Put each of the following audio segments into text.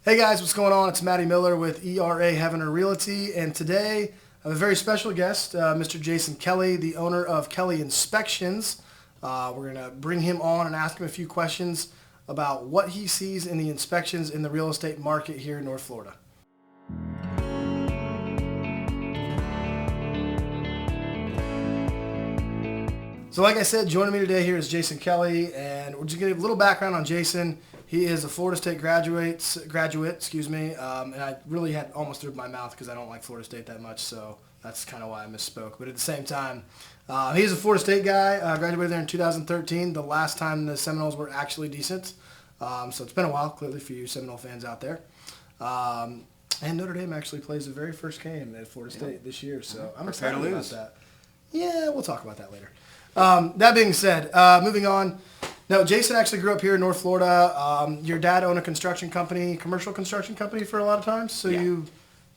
Hey guys, what's going on? It's Matty Miller with ERA Heavener Realty, and today I have a very special guest, Mr. Jason Kelly, the owner of Kelly Inspections. We're going to bring him on and ask him a few questions about what he sees in the inspections in the real estate market here in North Florida. So like I said, joining me today here is Jason Kelly, and we're just going to give a little background on Jason. He is a Florida State graduate, and I really had almost threw my mouth because I don't like Florida State that much, so that's kind of why I misspoke. But at the same time, he's a Florida State guy, graduated there in 2013, the last time the Seminoles were actually decent. So it's been a while, clearly, for you Seminole fans out there. And Notre Dame actually plays the very first game at Florida State this year, so I'm excited about that. Yeah, we'll talk about that later. That being said, moving on. No, Jason actually grew up here in North Florida. Your dad owned a construction company, commercial construction company for a lot of times. So you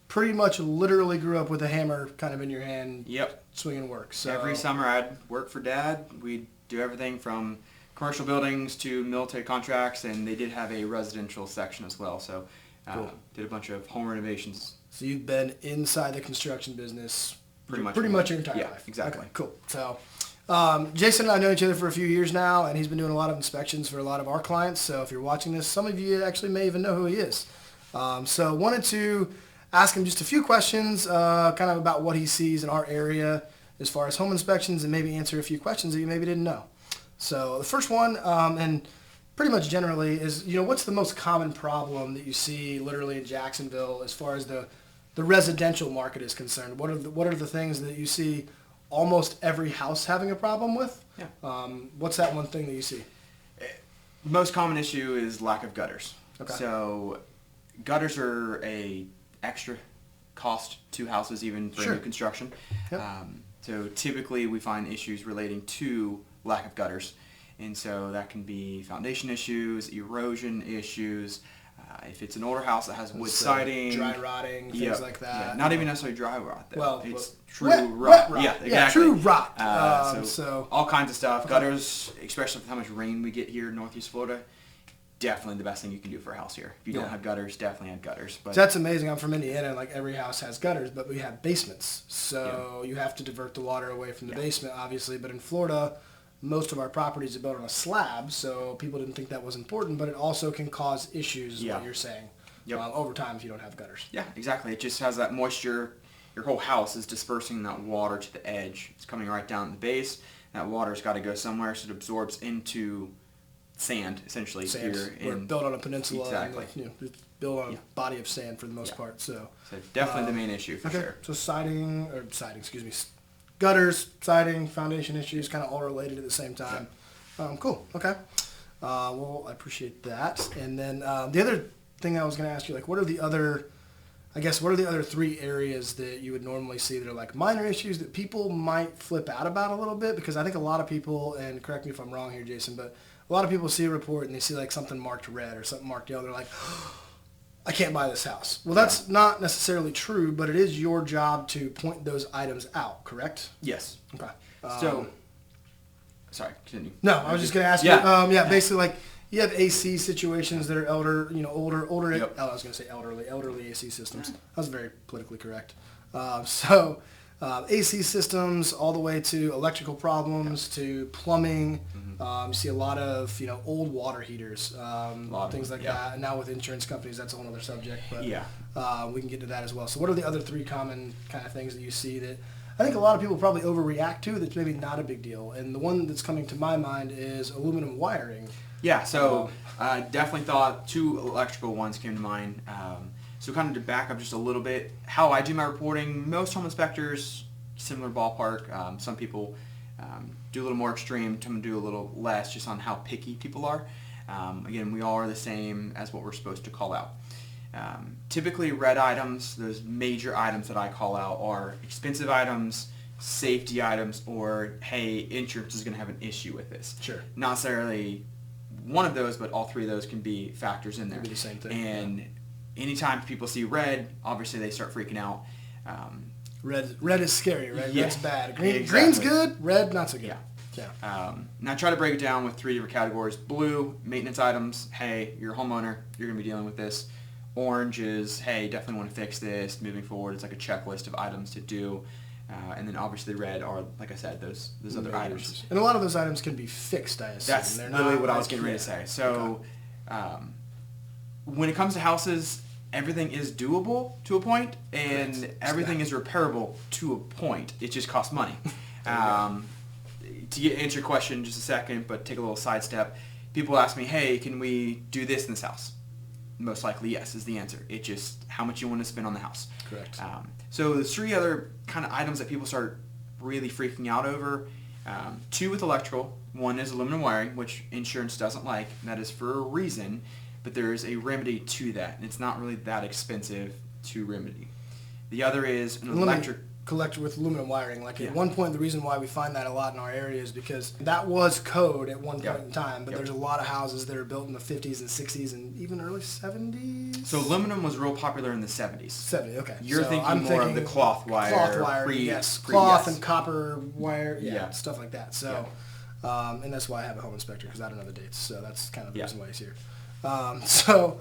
pretty much literally grew up with a hammer kind of in your hand. Yep. Swinging work. So every summer I'd work for Dad. We'd do everything from commercial buildings to military contracts, and they did have a residential section as well. So cool. Did a bunch of home renovations. So you've been inside the construction business pretty much your entire life. Exactly. Okay, cool. So Jason and I know each other for a few years now, and he's been doing a lot of inspections for a lot of our clients. So if you're watching this, some of you actually may even know who he is. So wanted to ask him just a few questions kind of about what he sees in our area as far as home inspections, and maybe answer a few questions that you maybe didn't know. So the first one, and pretty much generally, is what's the most common problem that you see literally in Jacksonville as far as the residential market is concerned? What are the things that you see almost every house having a problem with? Yeah. What's that one thing that you see? The most common issue is lack of gutters. Okay. So gutters are a extra cost to houses even for new construction. Yep. So typically we find issues relating to lack of gutters. And so that can be foundation issues, erosion issues. If it's an older house that has wood siding, dry rotting, things like that. Yeah, not even necessarily dry rot, though. Well, it's true wet rot. Yeah, exactly. Yeah, true rot. So all kinds of stuff. Okay. Gutters, especially with how much rain we get here in Northeast Florida, definitely the best thing you can do for a house here. If you don't have gutters, definitely have gutters. But so that's amazing. I'm from Indiana, and like every house has gutters, but we have basements. So you have to divert the water away from the basement, obviously. But in Florida, most of our properties are built on a slab, so people didn't think that was important, but it also can cause issues, what you're saying, over time if you don't have gutters. Yeah, exactly. It just has that moisture. Your whole house is dispersing that water to the edge. It's coming right down the base. That water's got to go somewhere, so it absorbs into sand, essentially. We're built on a peninsula. Exactly. And, it's built on a body of sand for the most part. So definitely the main issue for sure. So gutters, siding, foundation issues, kind of all related at the same time. Cool. Okay. Well, I appreciate that. And then the other thing I was going to ask you, like, what are the other three areas that you would normally see that are like minor issues that people might flip out about a little bit? Because I think a lot of people, and correct me if I'm wrong here, Jason, but a lot of people see a report and they see like something marked red or something marked yellow. They're like, I can't buy this house. Well, that's not necessarily true, but it is your job to point those items out, correct? Yes. Okay. Sorry, continue. No, I was just going to ask you. Basically, like you have AC situations that are older. I was going to say elderly AC systems. That was very politically correct. AC systems all the way to electrical problems to plumbing. You see a lot of old water heaters, things like that. And now with insurance companies, that's a whole other subject. But we can get to that as well. So what are the other three common kind of things that you see that I think a lot of people probably overreact to that's maybe not a big deal? And the one that's coming to my mind is aluminum wiring. Yeah, so I definitely thought two electrical ones came to mind. So kind of to back up just a little bit, how I do my reporting, most home inspectors, similar ballpark. Some people do a little more extreme, some do a little less, just on how picky people are. Again, we all are the same as what we're supposed to call out. Typically red items, those major items that I call out are expensive items, safety items, or hey, insurance is going to have an issue with this. Sure. Not necessarily one of those, but all three of those can be factors in there. Could be the same thing. And anytime people see red, obviously they start freaking out. Red is scary, right? Yeah, Red's bad. exactly. Green's good. Red, not so good. Yeah. And I try to break it down with three different categories. Blue, maintenance items. Hey, you're a homeowner. You're going to be dealing with this. Orange is, hey, definitely want to fix this. Moving forward, it's like a checklist of items to do. And then obviously red are, like I said, those other items. And a lot of those items can be fixed, I assume. That's They're literally not what I like- was getting ready to say. So when it comes to houses, everything is doable to a point, and everything is repairable to a point. It just costs money. To answer your question in just a second, but take a little sidestep, people ask me, hey, can we do this in this house? Most likely yes is the answer. It's just how much you want to spend on the house. Correct. So there's 3 other kind of items that people start really freaking out over. 2 with electrical. 1 is aluminum wiring, which insurance doesn't like. And that is for a reason, but there is a remedy to that, and it's not really that expensive to remedy. The other is an electric. Collect with aluminum wiring. Like Yeah. at one point, the reason why we find that a lot in our area is because that was code at one Yep. point in time, but Yep. there's a lot of houses that are built in the 50s and 60s and even early 70s. So aluminum was real popular in the 70s. 70, okay. You're So thinking I'm more of thinking the cloth wire. Cloth wire, yes. Cloth and copper wire, yeah, stuff like that. So, and that's why I have a home inspector, because I don't know the dates. So that's kind of the reason why he's here. So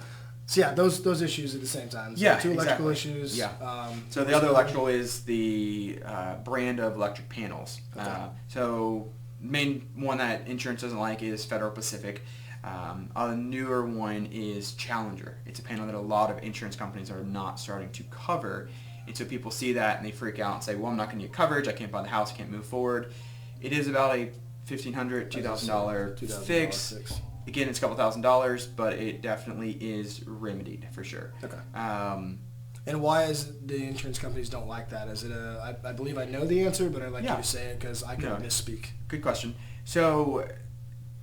yeah, those issues at the same time. So Yeah, 2 electrical exactly. issues. Yeah. So the other electrical is the brand of electric panels. Okay. So main one that insurance doesn't like is Federal Pacific. A newer one is Challenger. It's a panel that a lot of insurance companies are not starting to cover. And so people see that and they freak out and say, well, I'm not going to get coverage. I can't buy the house. I can't move forward. It is about a $1,500, $2,000 fix. Again, it's a couple $1,000s, but it definitely is remedied for sure. Okay. And why is the insurance companies don't like that? Is it I believe I know the answer, but I'd like you to say it because I could misspeak. Good question. So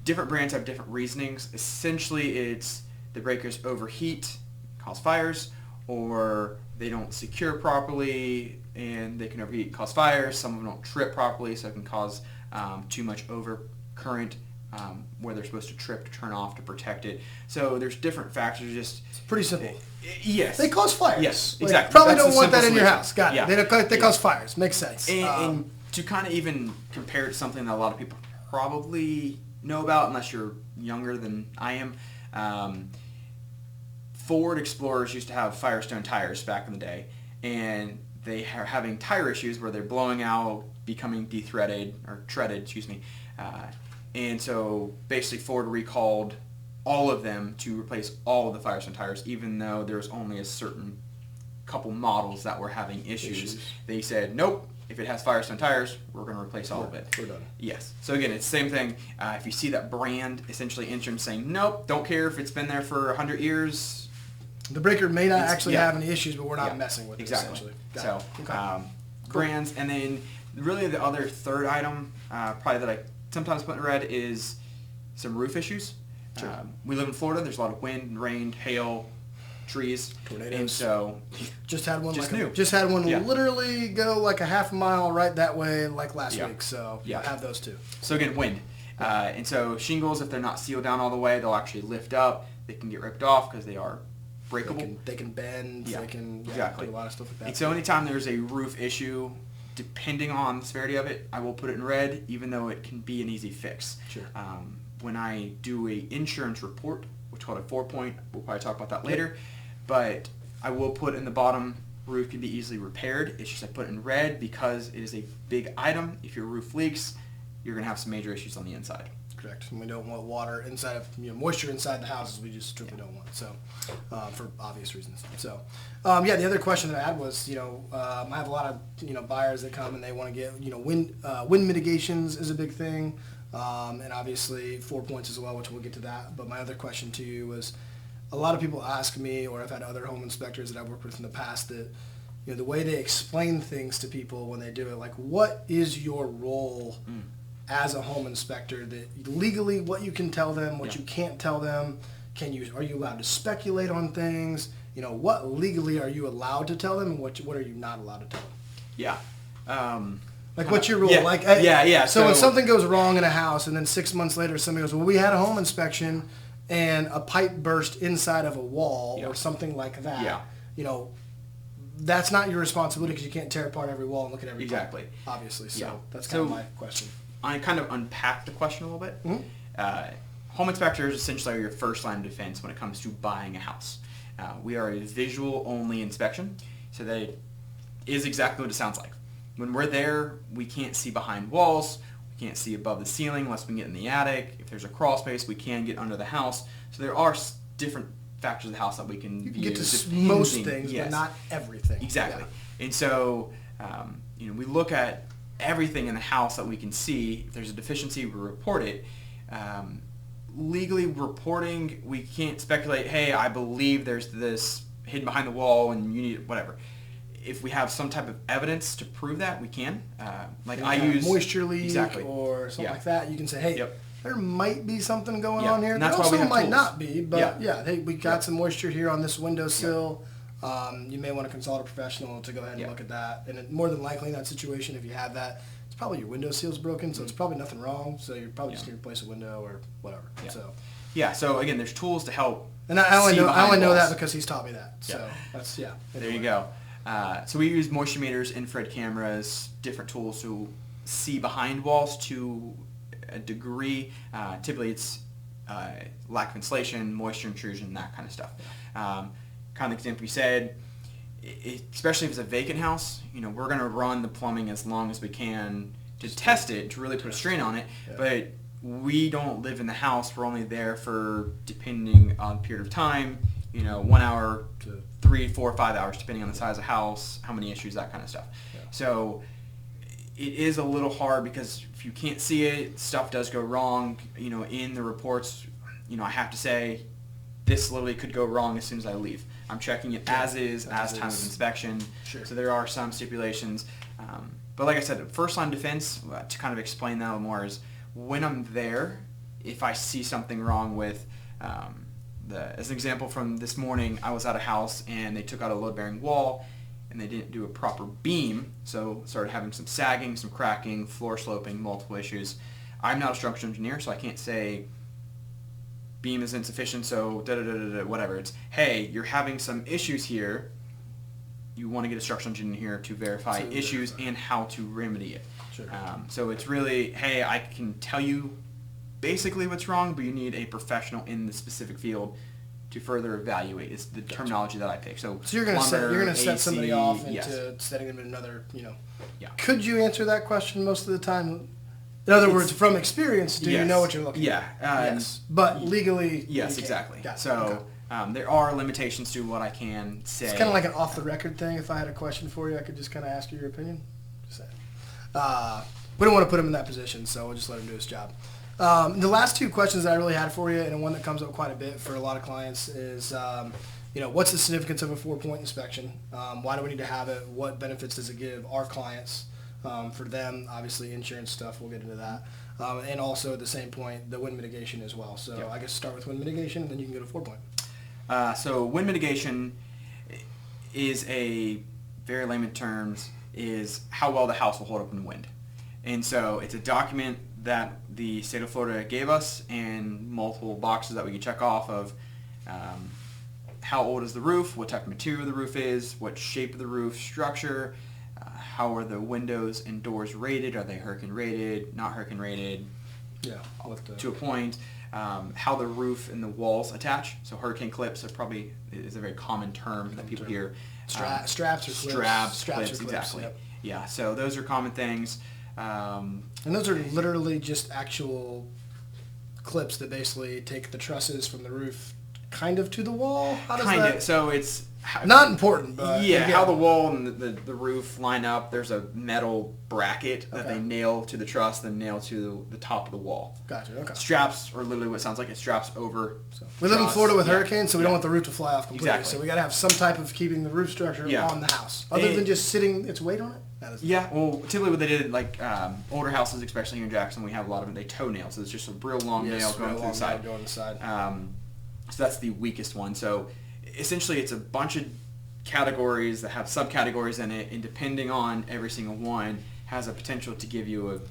different brands have different reasonings. Essentially, it's the breakers overheat, cause fires, or they don't secure properly and they can overheat, cause fires. Some of them don't trip properly, so it can cause too much overcurrent where they're supposed to trip to turn off to protect it. So there's different factors. Just It's pretty simple. Yes. They cause fires. Yes, Like, exactly. Probably That's don't the want that in simple your solution. house. Got it. Yeah. They cause fires. Makes sense. And to kind of even compare it to something that a lot of people probably know about, unless you're younger than I am, Ford Explorers used to have Firestone tires back in the day, and they are having tire issues where they're blowing out, becoming de-threaded, or treaded, excuse me. And so basically Ford recalled all of them to replace all of the Firestone tires, even though there's only a certain couple models that were having issues. They said, nope, if it has Firestone tires, we're going to replace all of it. We're done. Yes. So again, it's the same thing. If you see that brand, essentially insurance saying, nope, don't care if it's been there for 100 years. The breaker may not actually have any issues, but we're not Yeah, messing with it, exactly. essentially. So, Okay. brands, and then really the other third item, probably that I sometimes put in red, is some roof issues. Sure. We live in Florida. There's a lot of wind, rain, hail, trees, Tornadoes. and so Just had one. Just like new. Just had one Yeah. literally go like a half mile right that way like last week. So Yeah. I have those too. So again, wind. And so shingles, if they're not sealed down all the way, they'll actually lift up. They can get ripped off because they are breakable. They can bend. Yeah, They can exactly. do a lot of stuff like that. And so anytime there's a roof issue, depending on the severity of it, I will put it in red, even though it can be an easy fix. Sure. When I do a insurance report, which is called a 4-point, we'll probably talk about that later, but I will put in the bottom, roof can be easily repaired. It's just I put it in red because it is a big item. If your roof leaks, you're going to have some major issues on the inside. Correct. And we don't want water inside of moisture inside the houses. We just strictly don't want. So, for obvious reasons. So, the other question that I had was, I have a lot of buyers that come and they want to get wind mitigations is a big thing, and obviously 4 points as well, which we'll get to that. But my other question to you was, a lot of people ask me, or I've had other home inspectors that I've worked with in the past that, the way they explain things to people when they do it, like, what is your role as a home inspector, that legally what you can tell them, what you can't tell them, are you allowed to speculate on things? What legally are you allowed to tell them, and what are you not allowed to tell them? Yeah. What's your rule? Yeah. So when something goes wrong in a house, and then 6 months later somebody goes, well, we had a home inspection, and a pipe burst inside of a wall or something like that. Yeah. That's not your responsibility because you can't tear apart every wall and look at every Exactly. pipe, obviously. So that's So- kind of my question. I kind of unpack the question a little bit. Home inspectors essentially are your first line of defense when it comes to buying a house. We are a visual-only inspection, so that it is exactly what it sounds like. When we're there, we can't see behind walls, we can't see above the ceiling unless we can get in the attic. If there's a crawl space, we can get under the house. So there are different factors of the house that we can view. You can get to most things, yes, but not everything. Exactly. Yeah. And so, we look at everything in the house that we can see. If there's a deficiency, we report it. Legally reporting, we can't speculate, hey, I believe there's this hidden behind the wall and you need whatever. If we have some type of evidence to prove that, we can. I use moisture leak exactly. or something like that. You can say, hey, Yep. there might be something going on here. And that's there why we also have might tools. not be, but hey, we got Yep. some moisture here on this windowsill. You may want to consult a professional to go ahead and look at that. And more than likely in that situation, if you have that, it's probably your window seal's broken, so it's probably nothing wrong. So you're probably just going to replace a window or whatever. Yeah. So again, there's tools to help. And I only know walls. that because he's taught me that. So that's There anyway. you go. So we use moisture meters, infrared cameras, different tools to see behind walls to a degree. Typically, it's lack of insulation, moisture intrusion, that kind of stuff. Kind of the example you said. Especially if it's a vacant house, we're going to run the plumbing as long as we can to test it, to really put a strain on it. Yeah. But we don't live in the house. We're only there for, depending on the period of time, 1 hour to 3, 4, 5 hours, depending on the size of the house, how many issues, that kind of stuff. Yeah. So it is a little hard because if you can't see it, stuff does go wrong. In the reports, I have to say, this literally could go wrong as soon as I leave. I'm checking it as time of inspection. Sure. So there are some stipulations. But like I said, first line defense, to kind of explain that a little more, is when I'm there, if I see something wrong with, as an example from this morning, I was at a house and they took out a load-bearing wall and they didn't do a proper beam, so started having some sagging, some cracking, floor sloping, multiple issues. I'm not a structural engineer, so I can't say beam is insufficient, so whatever. It's, hey, you're having some issues here. You want to get a structural engineer here to verify issues and how to remedy it. Sure. So it's really, hey, I can tell you basically what's wrong, but you need a professional in the specific field to further evaluate. It's the terminology that I pick. So you're going to set somebody off into setting them in another, Yeah. Could you answer that question most of the time? In other words, from experience, do you know what you're looking at? Yes. But legally, yes, exactly. So there are limitations to what I can say. It's kind of like an off-the-record thing. If I had a question for you, I could just kind of ask you your opinion. Just saying. We don't want to put him in that position, so we'll just let him do his job. The last two questions that I really had for you, and one that comes up quite a bit for a lot of clients, is what's the significance of a 4-point inspection? Why do we need to have it? What benefits does it give our clients? For them, obviously, insurance stuff, we'll get into that. And also, at the same point, the wind mitigation as well. So I guess start with wind mitigation, and then you can go to 4-point. So wind mitigation is very layman terms, is how well the house will hold up in the wind. And so it's a document that the state of Florida gave us and multiple boxes that we can check off of how old is the roof, what type of material the roof is, what shape of the roof structure, how are the windows and doors rated? Are they hurricane rated, not hurricane rated? Yeah. To a point. How the roof and the walls attach. So hurricane clips is a very common term that people hear. Straps or clips. Straps, clips, exactly. Yep. Yeah, so those are common things. And those are literally just actual clips that basically take the trusses from the roof kind of to the wall? How does that? So it's not important, but how the wall and the roof line up. There's a metal bracket that they nail to the truss, then nail to the top of the wall. Gotcha. Okay. Straps are literally what it sounds like. It straps over. So we live in Florida with hurricanes, so we don't want the roof to fly off completely. Exactly. So we got to have some type of keeping the roof structure on the house, other than just sitting its weight on it. Well, typically what they did, like older houses, especially here in Jackson, we have a lot of them. They toe nail, so it's just a real long nail going through the side. So that's the weakest one. So essentially, it's a bunch of categories that have subcategories in it, and depending on every single one, has a potential to give you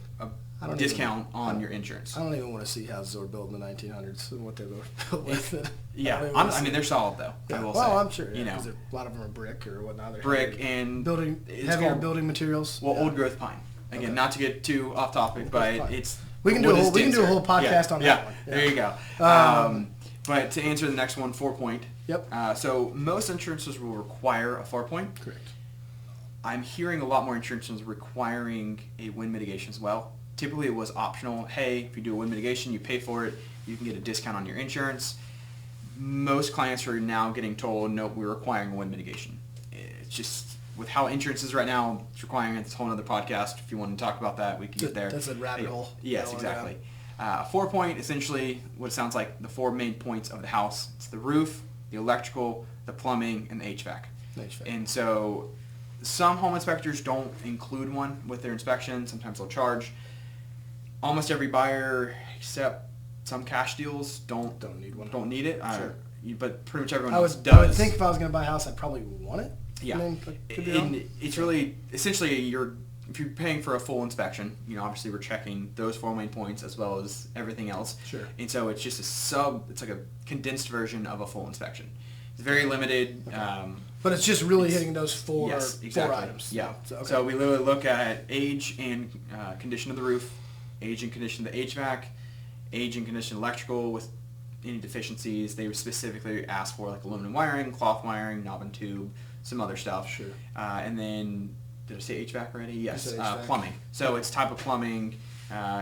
a discount on your insurance. I don't even want to see houses that were built in the 1900s and what they were built with. I mean, they're solid though. Yeah. I'm sure. Because a lot of them are brick or whatnot. Brick and heavier building materials. Well, old growth pine. Again, not to get too off topic, but it's we can do a whole podcast on that one. Yeah. There you go. But to answer the next one, 4-point. Yep. So most insurances will require a 4-point. Correct. I'm hearing a lot more insurances requiring a wind mitigation as well. Typically it was optional. Hey, if you do a wind mitigation, you pay for it. You can get a discount on your insurance. Most clients are now getting told, no, we're requiring a wind mitigation. It's just, with how insurance is right now, it's requiring it's a whole other podcast. If you want to talk about that, we can get there. That's a rabbit hole. Yes, exactly. 4-point, essentially, what it sounds like, the 4 main points of the house. It's the roof, the electrical, the plumbing, and the HVAC. And so some home inspectors don't include one with their inspection. Sometimes they'll charge. Almost every buyer, except some cash deals, don't need one. Don't need it. Sure. But pretty much everyone else does. I would think if I was going to buy a house, I'd probably want it. Yeah. I mean, could be wrong. It's really, essentially, if you're paying for a full inspection, obviously we're checking those 4 main points as well as everything else. Sure. And so it's just it's like a condensed version of a full inspection. It's very limited. Okay. But it's just really hitting those four items. Yeah. So, so we literally look at age and condition of the roof, age and condition of the HVAC, age and condition of electrical with any deficiencies. They specifically ask for like aluminum wiring, cloth wiring, knob and tube, some other stuff. Sure. And then, did I say HVAC already? Yes. HVAC. Plumbing. So it's type of plumbing,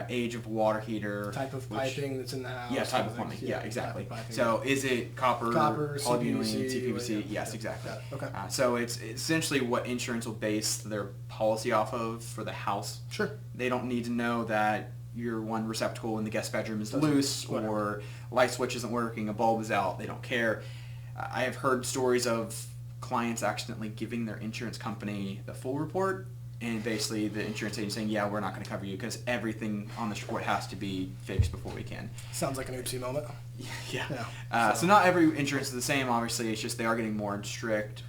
age of water heater. Type of piping that's in the house. Yeah, type of plumbing. Yeah, exactly. So is it copper, polyvinyl, CPVC? Yes, exactly. Okay. So it's essentially what insurance will base their policy off of for the house. Sure. They don't need to know that your one receptacle in the guest bedroom is loose or light switch isn't working, a bulb is out. They don't care. I have heard stories of clients accidentally giving their insurance company the full report, and basically the insurance agent saying, yeah, we're not going to cover you because everything on this report has to be fixed before we can. Sounds like an oopsie moment. Yeah. So not every insurance is the same, obviously. It's just they are getting more strict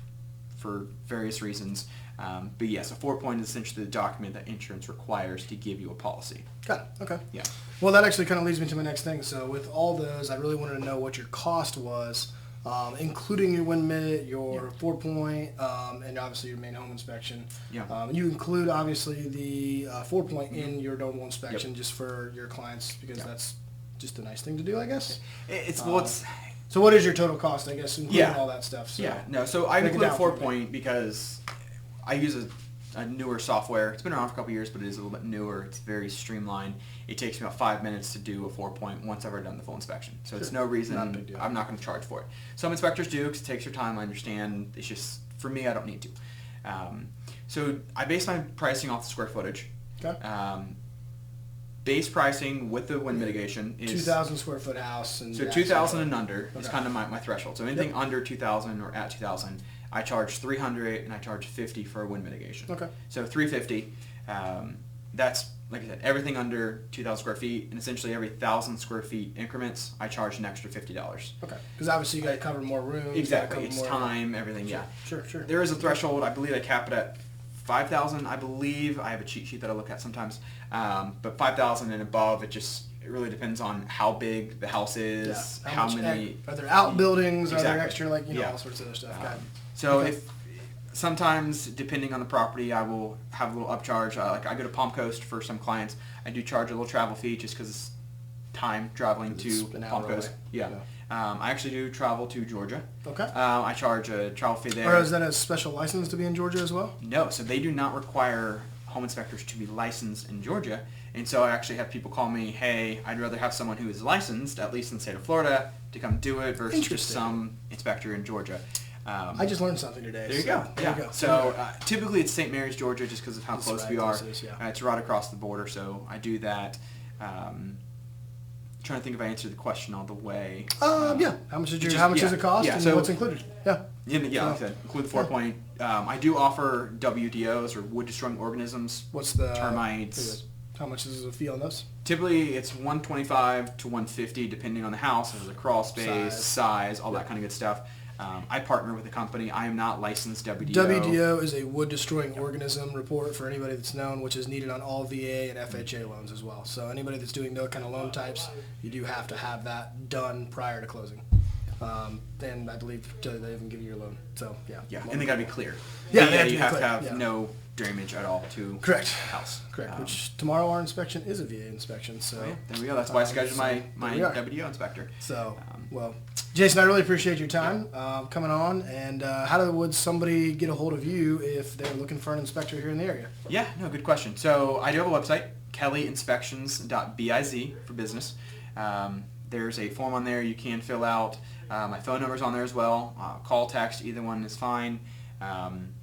for various reasons. But yes, a 4-point is essentially the document that insurance requires to give you a policy. Got it. Okay. Yeah. Well, that actually kind of leads me to my next thing. So with all those, I really wanted to know what your cost was, including your wind minute, your 4-point, and obviously your main home inspection. Yeah. You include obviously the 4-point in your normal inspection just for your clients because that's just a nice thing to do, I guess. So what is your total cost, I guess, including all that stuff? So So I include a 4-point because I use a newer software. It's been around for a couple years, but it is a little bit newer. It's very streamlined. It takes me about 5 minutes to do a 4-point once I've already done the full inspection. So it's no reason I'm not going to charge for it. Some inspectors do because it takes your time. I understand. It's just, for me, I don't need to. So I base my pricing off the square footage. Okay. Base pricing with the wind mitigation is 2,000 square foot house. And so 2,000 and under is kind of my threshold. So anything under 2,000 or at 2,000, I charge $300 and I charge $50 for a wind mitigation. Okay. So $350. That's, like I said, everything under 2,000 square feet, and essentially every 1,000 square feet increments, I charge an extra $50. Okay. Because obviously you got to cover more rooms. Exactly. It's time, everything. Sure. There is a threshold. I believe I cap it at 5,000. I believe I have a cheat sheet that I look at sometimes. But 5,000 and above, it really depends on how big the house is, how many. Are there outbuildings? Exactly. Are there extra, all sorts of other stuff? So if sometimes, depending on the property, I will have a little upcharge. Like I go to Palm Coast for some clients. I do charge a little travel fee just because it's time traveling to Palm Coast. I actually do travel to Georgia. Okay. I charge a travel fee there. Or is that a special license to be in Georgia as well? No, so they do not require home inspectors to be licensed in Georgia. And so I actually have people call me, hey, I'd rather have someone who is licensed, at least in the state of Florida, to come do it versus just some inspector in Georgia. I just learned something today. There you go. So typically it's St. Mary's, Georgia, just because of how close we are. It's right across the border, so I do that. Trying to think if I answered the question all the way. How much is it cost and what's included? Like I said, include the 4-point. I do offer WDOs or wood destroying organisms. What's the termites? How much is the fee on those? Typically, it's $125 to $150 depending on the house. There's a crawl space, size, all that kind of good stuff. I partner with a company. I am not licensed WDO. WDO is a wood destroying organism report for anybody that's known, which is needed on all VA and FHA loans as well. So anybody that's doing those kind of loan types, you do have to have that done prior to closing. And I believe they even give you your loan. So and they got to be clear. You have to have no damage at all to house. Correct. Which tomorrow our inspection is a VA inspection. So there we go. That's why I scheduled my WDO inspector. So Jason, I really appreciate your time coming on. And would somebody get a hold of you if they're looking for an inspector here in the area? Yeah, no, good question. So I do have a website, kellyinspections.biz for business. There's a form on there you can fill out. My phone number's on there as well. Call, text, either one is fine.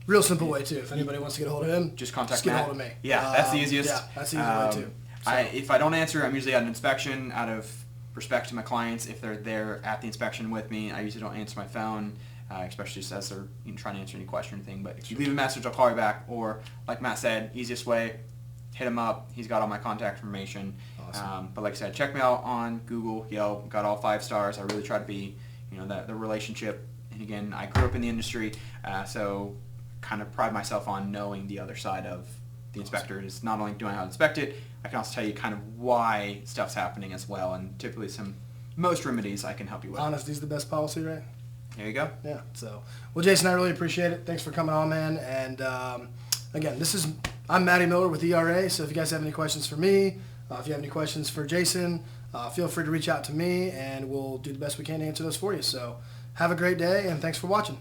Real simple way too. If anybody wants to get a hold of him, just contact get a Matt. hold of me. Yeah, that's the easiest. Yeah, that's the easy way too. So. If I don't answer, I'm usually at an inspection out of respect to my clients. If they're there at the inspection with me, I usually don't answer my phone, especially just as they're trying to answer any question or anything. But if you leave a message, I'll call you back. Or like Matt said, easiest way, hit him up. He's got all my contact information. Awesome. But like I said, check me out on Google, Yelp. Got all 5 stars. I really try to be, the relationship. And again, I grew up in the industry, so kind of pride myself on knowing the other side of the inspector. Is not only do I know how to inspect it, I can also tell you kind of why stuff's happening as well, and typically most remedies I can help you with. Honesty's the best policy, right? There you go. Yeah. So, well, Jason, I really appreciate it. Thanks for coming on, man. And again, I'm Matty Miller with ERA. So if you guys have any questions for me, if you have any questions for Jason, feel free to reach out to me, and we'll do the best we can to answer those for you. So have a great day, and thanks for watching.